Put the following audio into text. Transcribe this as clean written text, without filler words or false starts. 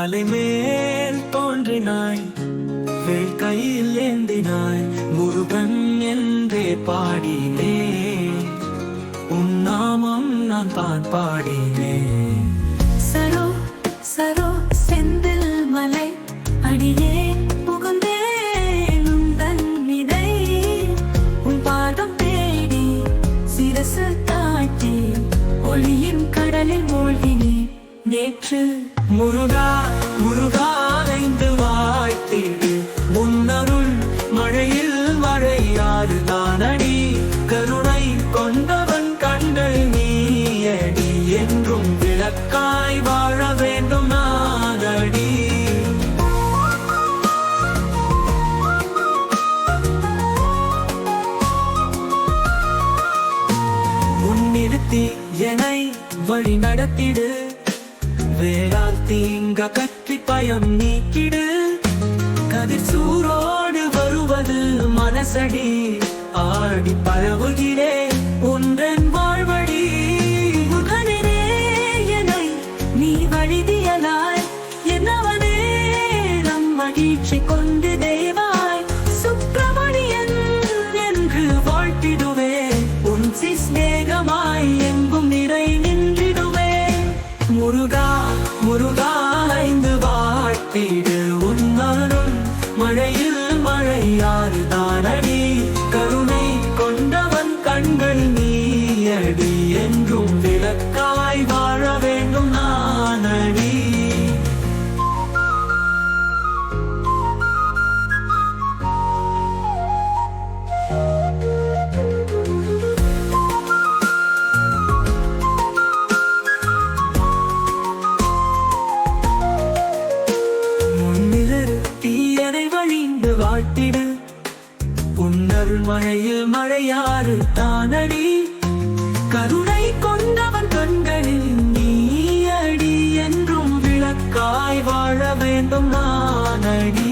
மலை மேல் தோன்றினாய், வேல் கையில் ஏந்தினாய், முருகன் என்றே பாடினேன், உன் நாமம் நான் தான் பாடினேன். சரோ சரோ செந்தில் மலை அடியே புகுந்தேன் உந்தன் விதை, உன் பாதம் தேடி சிரசு தாட்டி ஒளியின் கடலில் மூழ்கினேன் நேற்று. முருகா முருகா ஐந்து வாழ்த்திடு, முன்னருள் மழையில் மழையாறு தானடி, கருணை கொண்டவன் கண்கள் நீயடி, என்றும் விளக்காய் வாழ வேண்டும் நானடி. முன்னிறுத்தி என்னை வழி நடத்திடு, வேளால் தீங்க கற்றி பயம் நீக்கிடு, கதிர் சூரோடு வருவது மனசடி, ஆடி பரவுகிறேன் ஒன்றன் வாழ்வடி. முகனே என்னை நீ வழிதியலாய், என்னவனே நம் மகிழ்ச்சி கொண்டு தேவாய், சுப்பிரமணியன் என்று வாழ்த்திடுவேன், உன் சிஸ்நேகமாய் எங்கும் நிறை நின்றிடுவேன். முருகா முருகா ஐந்து வாழ்த்திடு, உன்னருள் மழையில் மழையாறு தானடி, கருணை கொண்டவன் கண்கள் நீயடி, என்றும் விளக்காய் வாழ வேண்டும் நானடி. தீயனை வழிந்து வாழ்த்திடு, உன்னருள் மழையில் மழையாறு தானடி, கருணை கொண்டவன் கண்களில் நீயடி, என்றும் விளக்காய் வாழ வேண்டும் நானடி.